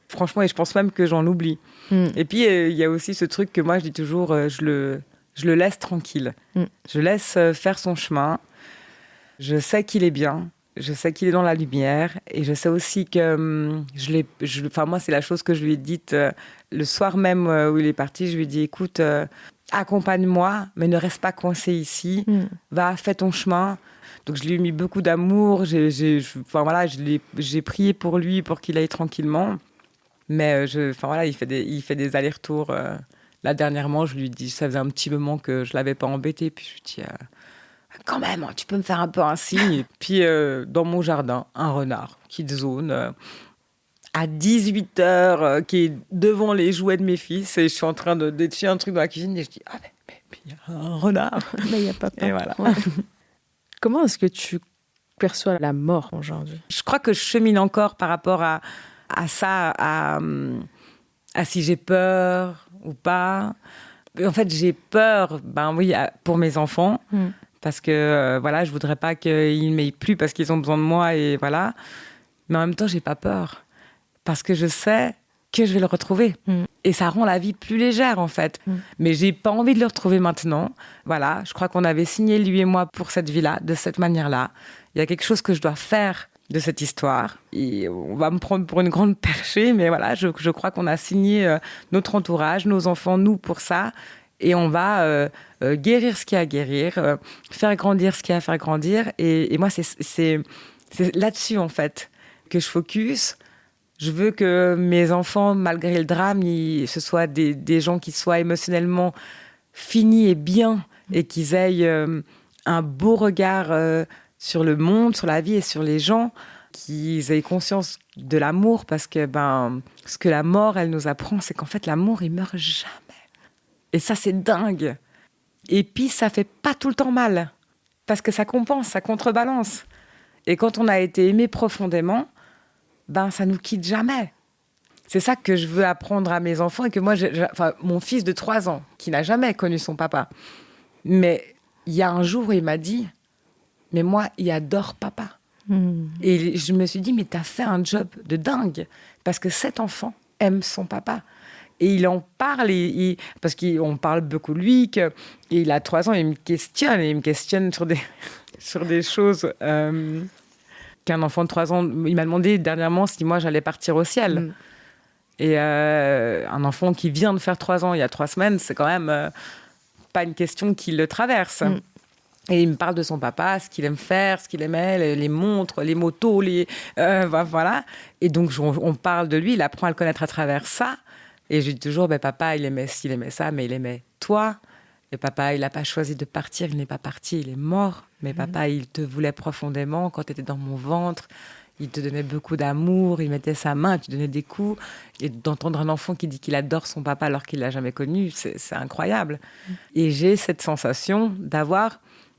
Franchement, et je pense même que j'en oublie. Et puis, il y a aussi ce truc que moi, je dis toujours, je le laisse tranquille. Je laisse faire son chemin. Je sais qu'il est bien, je sais qu'il est dans la lumière et je sais aussi que moi, c'est la chose que je lui ai dite le soir même où il est parti. Je lui ai dit, écoute, accompagne-moi, mais ne reste pas coincé ici. Va, fais ton chemin. Donc, je lui ai mis beaucoup d'amour. J'ai prié pour lui, pour qu'il aille tranquillement. Mais il fait des allers-retours. Là, dernièrement, je lui dis, ça faisait un petit moment que je ne l'avais pas embêté. Puis je lui dis... quand même, tu peux me faire un peu un signe. Et puis, dans mon jardin, un renard qui zone à 18h, qui est devant les jouets de mes fils. Et je suis en train de déchirer un truc dans la cuisine. Et je dis, mais il y a un renard. Mais il y a papa. Et voilà. Ouais. Comment est-ce que tu perçois la mort aujourd'hui? Je crois que je chemine encore par rapport à ça, à si j'ai peur ou pas. En fait, j'ai peur, pour mes enfants. Parce que je voudrais pas qu'ils m'aient plus parce qu'ils ont besoin de moi et voilà. Mais en même temps, j'ai pas peur parce que je sais que je vais le retrouver et ça rend la vie plus légère en fait. Mais j'ai pas envie de le retrouver maintenant. Voilà, je crois qu'on avait signé lui et moi pour cette vie-là, de cette manière-là. Il y a quelque chose que je dois faire de cette histoire et on va me prendre pour une grande perchée, mais voilà, je crois qu'on a signé notre entourage, nos enfants, nous pour ça. Et on va guérir ce qu'il y a à guérir, faire grandir ce qu'il y a à faire grandir. Et moi, c'est là-dessus, en fait, que je focus. Je veux que mes enfants, malgré le drame, ce soient des gens qui soient émotionnellement finis et bien, et qu'ils aient un beau regard sur le monde, sur la vie et sur les gens, qu'ils aient conscience de l'amour, parce que ce que la mort, elle nous apprend, c'est qu'en fait, l'amour, il meurt jamais. Et ça, c'est dingue. Et puis, ça fait pas tout le temps mal. Parce que ça compense, ça contrebalance. Et quand on a été aimé profondément, ça nous quitte jamais. C'est ça que je veux apprendre à mes enfants. Et que moi, mon fils de 3 ans, qui n'a jamais connu son papa. Mais il y a un jour où il m'a dit, mais moi, il adore papa. Et je me suis dit, mais t'as fait un job de dingue. Parce que cet enfant aime son papa. Et il en parle, parce qu'on parle beaucoup de lui, il a 3 ans, il me questionne sur des choses qu'un enfant de 3 ans... Il m'a demandé dernièrement si moi j'allais partir au ciel. Et un enfant qui vient de faire 3 ans il y a 3 semaines, c'est quand même pas une question qui le traverse. Et il me parle de son papa, ce qu'il aime faire, ce qu'il aimait, les montres, les motos, voilà. Et donc on parle de lui, il apprend à le connaître à travers ça. Et je dis toujours, papa, il aimait ci, il aimait ça, mais il aimait toi. Et papa, il n'a pas choisi de partir, il n'est pas parti, il est mort. Mais papa, il te voulait profondément quand tu étais dans mon ventre. Il te donnait beaucoup d'amour, il mettait sa main, tu donnais des coups. Et d'entendre un enfant qui dit qu'il adore son papa alors qu'il ne l'a jamais connu, c'est incroyable. Et j'ai cette sensation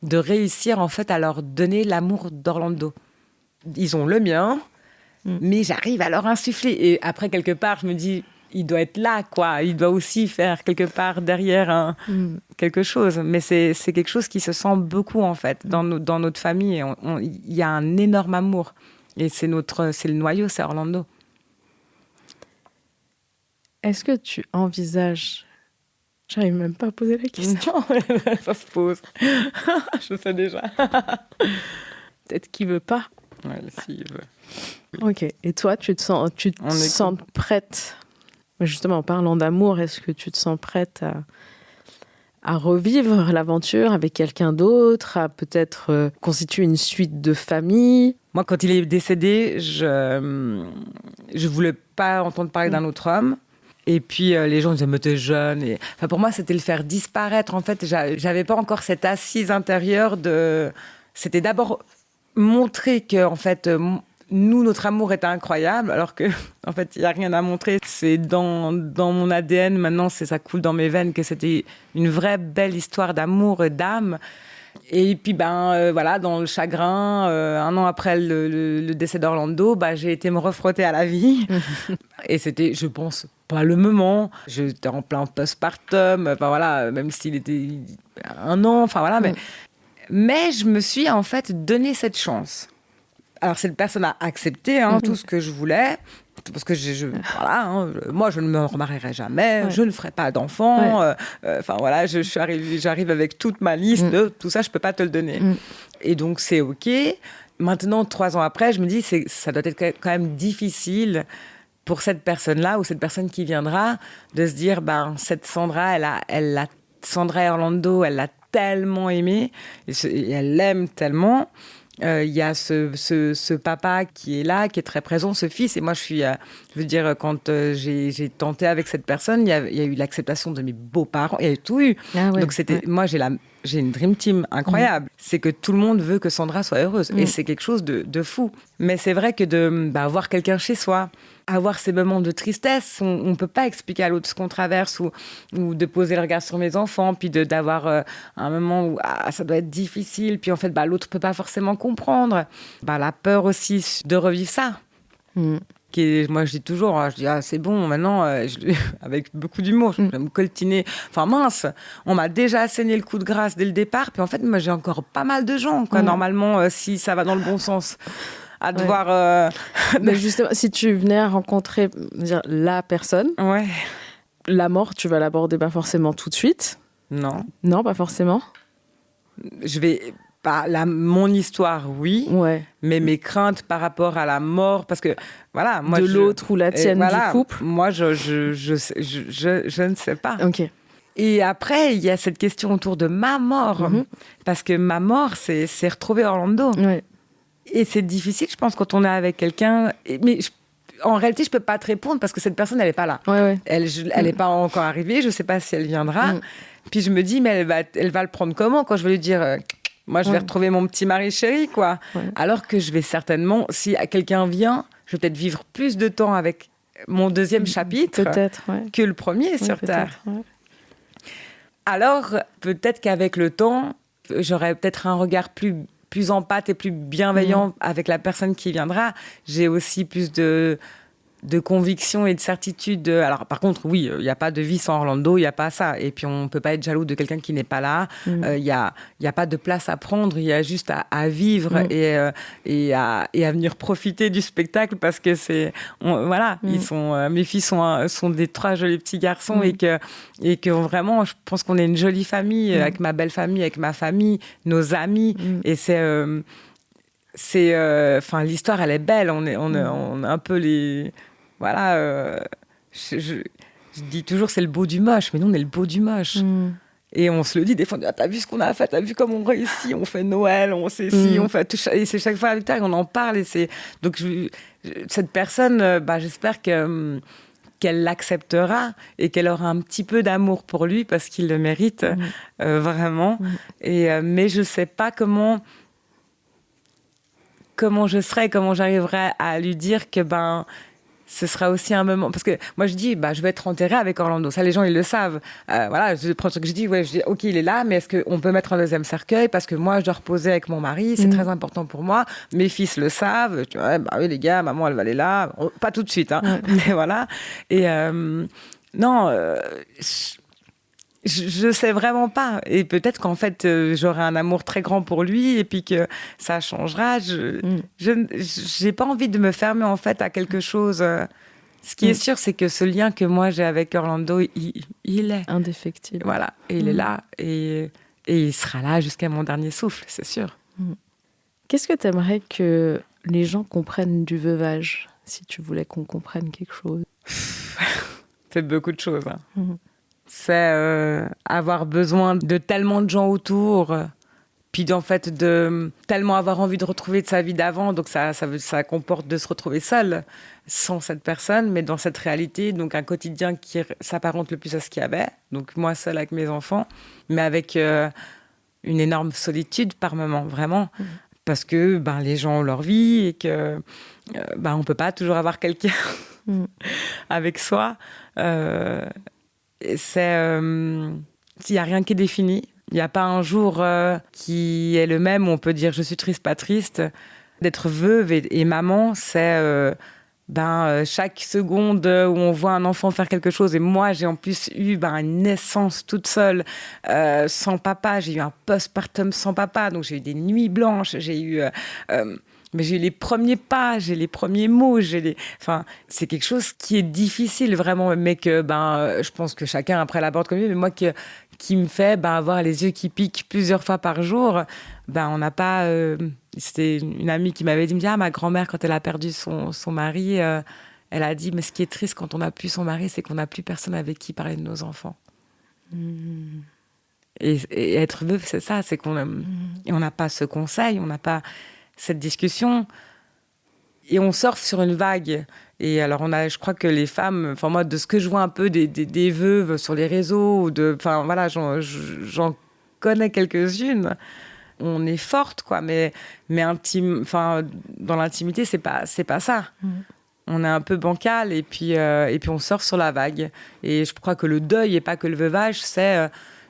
de réussir en fait à leur donner l'amour d'Orlando. Ils ont le mien, mais j'arrive à leur insuffler. Et après, quelque part, je me dis... il doit être là, quoi. Il doit aussi faire quelque part derrière quelque chose. Mais c'est quelque chose qui se sent beaucoup, en fait, dans notre famille. Il y a un énorme amour. Et c'est le noyau, c'est Orlando. Est-ce que tu envisages... J'arrive même pas à poser la question. Non, ça se pose. Je sais déjà. Peut-être qu'il veut pas. Ouais, si, il veut. Ok. Et toi, tu te sens prête Mais justement, en parlant d'amour, est-ce que tu te sens prête à revivre l'aventure avec quelqu'un d'autre, à peut-être constituer une suite de famille? Moi, quand il est décédé, je voulais pas entendre parler d'un autre homme. Et puis, les gens disaient, mais t'es jeune. Et... Enfin, pour moi, c'était le faire disparaître. En fait, j'avais pas encore cette assise intérieure de... C'était d'abord montrer que, en fait, nous, notre amour était incroyable, alors que, en fait, il n'y a rien à montrer. C'est dans mon ADN, maintenant, ça coule dans mes veines, que c'était une vraie belle histoire d'amour et d'âme. Et puis, voilà, dans le chagrin, 1 an après le décès d'Orlando, j'ai été me refrotter à la vie. Et c'était, je pense, pas le moment. J'étais en plein postpartum, voilà, même s'il était 1 an, voilà. Mais je me suis, en fait, donné cette chance. Alors, cette personne a accepté tout ce que je voulais. Parce que moi, je ne me remarierai jamais, je ne ferai pas d'enfant. Voilà, j'arrive avec toute ma liste de tout ça, je ne peux pas te le donner. Et donc, c'est OK. Maintenant, 3 ans après, je me dis, ça doit être quand même difficile pour cette personne-là ou cette personne qui viendra de se dire, cette Sandra, Sandra Orlando, elle l'a tellement aimée et elle l'aime tellement. Il y a ce papa qui est là, qui est très présent, ce fils. Et moi, je veux dire, quand j'ai tenté avec cette personne, il y a eu l'acceptation de mes beaux-parents. Il y a eu tout eu. Ah ouais, donc, moi, j'ai une dream team incroyable. C'est que tout le monde veut que Sandra soit heureuse. Et c'est quelque chose de fou. Mais c'est vrai que avoir quelqu'un chez soi, avoir ces moments de tristesse, on ne peut pas expliquer à l'autre ce qu'on traverse ou de poser le regard sur mes enfants, puis d'avoir un moment où ça doit être difficile, puis en fait, l'autre ne peut pas forcément comprendre. La peur aussi de revivre ça. Moi, je dis toujours, c'est bon, maintenant, avec beaucoup d'humour, je vais me coltiner. Enfin, mince, on m'a déjà asséné le coup de grâce dès le départ, puis en fait, moi, j'ai encore pas mal de gens, normalement, si ça va dans le bon sens. À devoir... Mais justement, si tu venais à rencontrer la personne, la mort, tu vas l'aborder pas forcément tout de suite. Non. Non, pas forcément. Je vais... mon histoire, oui. Mais mes craintes par rapport à la mort, parce que, voilà... Moi, l'autre ou la tienne du couple. Moi, je ne sais pas. OK. Et après, il y a cette question autour de ma mort. Parce que ma mort, c'est retrouver Orlando. Ouais. Et c'est difficile, je pense, quand on est avec quelqu'un. Mais en réalité, je ne peux pas te répondre parce que cette personne, elle n'est pas là. Elle n'est pas encore arrivée. Je ne sais pas si elle viendra. Puis je me dis, mais elle va le prendre comment quand je vais lui dire moi, je vais retrouver mon petit mari chéri, quoi. Alors que je vais certainement, si quelqu'un vient, je vais peut-être vivre plus de temps avec mon deuxième chapitre que le premier sur Terre. Alors, peut-être qu'avec le temps, j'aurai peut-être un regard plus empathe et plus bienveillant avec la personne qui viendra. J'ai aussi plus de conviction et de certitude. Alors, par contre, oui, il n'y a pas de vie sans Orlando, il n'y a pas ça. Et puis, on ne peut pas être jaloux de quelqu'un qui n'est pas là. Il y a pas de place à prendre, il y a juste à vivre et à venir profiter du spectacle parce que mes filles sont des 3 jolis petits garçons et que vraiment, je pense qu'on est une jolie famille avec ma belle famille, avec ma famille, nos amis. Et l'histoire, elle est belle. On est un peu les... Voilà, je dis toujours c'est le beau du moche, mais nous on est le beau du moche. Et on se le dit des fois, t'as vu ce qu'on a fait, t'as vu comme on réussit, on fait Noël, on sait si, on fait tout, et c'est chaque fois la victoire, on en parle. Donc cette personne, j'espère qu'elle l'acceptera et qu'elle aura un petit peu d'amour pour lui parce qu'il le mérite vraiment. Mais je sais pas comment je serai, comment j'arriverai à lui dire que ce sera aussi un moment. Parce que moi, je dis, je vais être enterrée avec Orlando. Ça, les gens, ils le savent. Voilà, je prends ce que je dis, OK, il est là, mais est-ce qu'on peut mettre un deuxième cercueil? Parce que moi, je dois reposer avec mon mari, c'est très important pour moi. Mes fils le savent. Oui, les gars, maman, elle va aller là. Pas tout de suite, mais voilà. Et non, je sais vraiment pas. Et peut-être qu'en fait, j'aurai un amour très grand pour lui et puis que ça changera. J'ai pas envie de me fermer en fait à quelque chose. Ce qui est sûr, c'est que ce lien que moi j'ai avec Orlando, il est indéfectible. Voilà, et il est là et il sera là jusqu'à mon dernier souffle, c'est sûr. Qu'est-ce que tu aimerais que les gens comprennent du veuvage, si tu voulais qu'on comprenne quelque chose? C'est beaucoup de choses. C'est avoir besoin de tellement de gens autour, puis en fait de tellement avoir envie de retrouver de sa vie d'avant, donc ça comporte de se retrouver seul, sans cette personne, mais dans cette réalité, donc un quotidien qui s'apparente le plus à ce qu'il y avait, donc moi seule avec mes enfants, mais avec une énorme solitude par moment, vraiment, parce que les gens ont leur vie et que on peut pas toujours avoir quelqu'un avec soi. Il n'y a rien qui est défini. Il n'y a pas un jour qui est le même où on peut dire je suis triste, pas triste. D'être veuve et maman, c'est chaque seconde où on voit un enfant faire quelque chose. Et moi, j'ai en plus eu une naissance toute seule, sans papa. J'ai eu un postpartum sans papa. Donc j'ai eu des nuits blanches. J'ai eu les premiers pas, j'ai les premiers mots, c'est quelque chose qui est difficile vraiment, mais que je pense que chacun après l'aborde comme lui, mais moi qui me fait avoir les yeux qui piquent plusieurs fois par jour, on n'a pas. C'était une amie qui m'avait dit, ma grand-mère quand elle a perdu son mari, elle a dit mais ce qui est triste quand on n'a plus son mari, c'est qu'on n'a plus personne avec qui parler de nos enfants. Et être veuve, c'est ça, c'est qu'on n'a pas ce conseil, on n'a pas cette discussion, et on surfe sur une vague. Et alors je crois que les femmes, moi de ce que je vois un peu des veuves sur les réseaux, j'en connais quelques-unes, on est forte quoi, mais intime, dans l'intimité c'est pas ça. On est un peu bancal et puis on sort sur la vague. Et je crois que le deuil et pas que le veuvage, c'est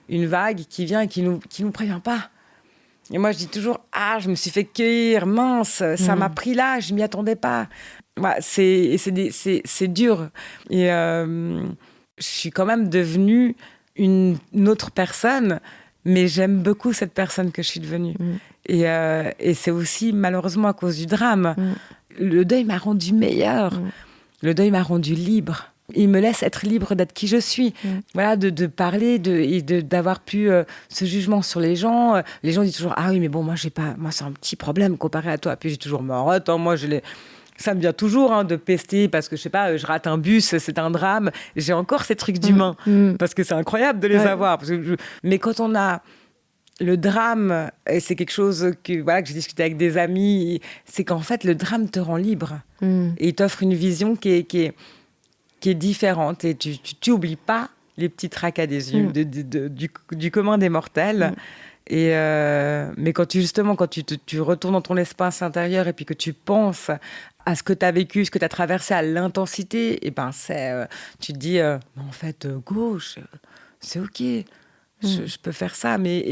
une vague qui vient et qui nous prévient pas. Et moi, je dis toujours, je me suis fait cueillir, mince, ça m'a pris là, je m'y attendais pas. C'est dur. Et je suis quand même devenue une autre personne, mais j'aime beaucoup cette personne que je suis devenue. Et c'est aussi, malheureusement, à cause du drame. Le deuil m'a rendue meilleure. Le deuil m'a rendue libre. Il me laisse être libre d'être qui je suis. Voilà, de parler et d'avoir pu ce jugement sur les gens. Les gens disent toujours oui, mais bon, moi c'est un petit problème comparé à toi. Puis j'ai toujours attends, moi ça me vient toujours de pester parce que je sais pas, je rate un bus, c'est un drame. J'ai encore ces trucs d'humain parce que c'est incroyable de les avoir. Mais quand on a le drame, et c'est quelque chose que j'ai discuté avec des amis, c'est qu'en fait le drame te rend libre et il t'offre une vision qui est différente, et tu n'oublies pas les petits tracas des yeux du commun des mortels. Mais quand tu retournes dans ton espace intérieur et puis que tu penses à ce que tu as vécu, ce que tu as traversé, à l'intensité, et tu te dis en fait gauche, c'est ok, je peux faire ça, mais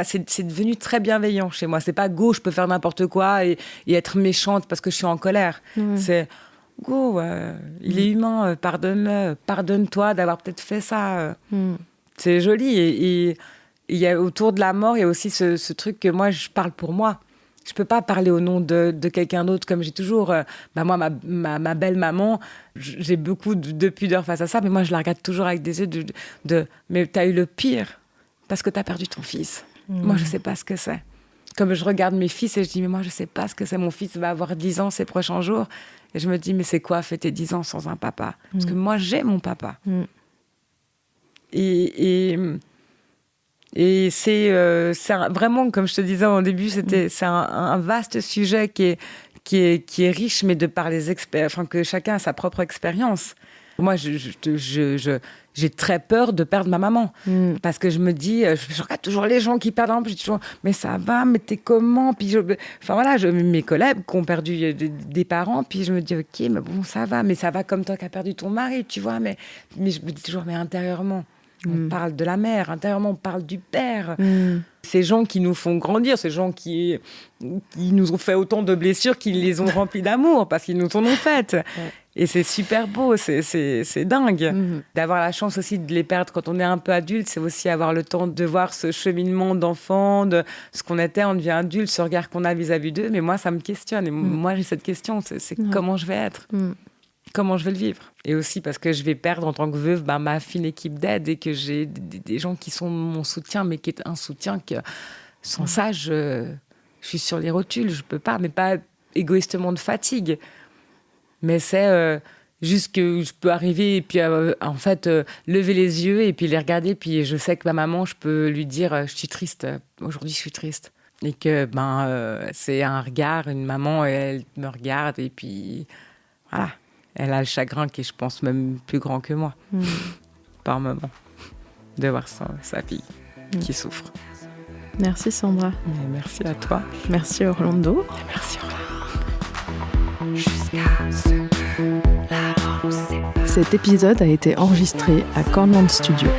c'est devenu très bienveillant chez moi. C'est pas go, je peux faire n'importe quoi et être méchante parce que je suis en colère. C'est go, il est humain, pardonne-toi d'avoir peut-être fait ça. C'est joli. Et il y a autour de la mort, il y a aussi ce truc que moi, je parle pour moi. Je peux pas parler au nom de quelqu'un d'autre, comme j'ai toujours. Moi, ma belle-maman, j'ai beaucoup de pudeur face à ça, mais moi, je la regarde toujours avec des yeux mais t'as eu le pire parce que t'as perdu ton fils. Moi, je sais pas ce que c'est. Comme je regarde mes fils et je dis, mais moi, je sais pas ce que c'est. Mon fils va avoir 10 ans ces prochains jours. Et je me dis, mais c'est quoi fêter 10 ans sans un papa ? Parce que moi, j'ai mon papa. Et c'est vraiment, comme je te disais au début, c'est un vaste sujet qui est riche, mais de par les que chacun a sa propre expérience. Moi, j'ai très peur de perdre ma maman. Parce que je me dis, je regarde toujours les gens qui perdent, je dis toujours, mais ça va, mais t'es comment ? Puis mes collègues qui ont perdu des parents, puis je me dis, ok, mais bon, ça va comme toi qui as perdu ton mari, tu vois, mais je me dis toujours, mais intérieurement, on parle de la mère, intérieurement, on parle du père. Ces gens qui nous font grandir, ces gens qui nous ont fait autant de blessures, qui les ont remplis d'amour, parce qu'ils nous en ont faites. Et c'est super beau, c'est dingue. D'avoir la chance aussi de les perdre quand on est un peu adulte, c'est aussi avoir le temps de voir ce cheminement d'enfant, de ce qu'on était, on devient adulte, ce regard qu'on a vis-à-vis d'eux. Mais moi, ça me questionne. Et moi, j'ai cette question, c'est comment je vais être, comment je vais le vivre. Et aussi parce que je vais perdre en tant que veuve ma fine équipe d'aide et que j'ai des gens qui sont mon soutien, mais qui est un soutien que sans ça, je suis sur les rotules. Je peux pas, mais pas égoïstement de fatigue. Mais c'est Juste que je peux arriver et puis en fait lever les yeux et puis les regarder, puis je sais que ma maman, je peux lui dire je suis triste, aujourd'hui je suis triste. Et que c'est un regard, une maman, elle me regarde et puis voilà, elle a le chagrin qui est, je pense, même plus grand que moi, par moment, de voir sa fille qui souffre. Merci Sandra. Et merci à toi. Merci Orlando. Et merci Orlando. Jusqu'à ce que la mort nous sépare. Cet épisode a été enregistré à Cornland Studio.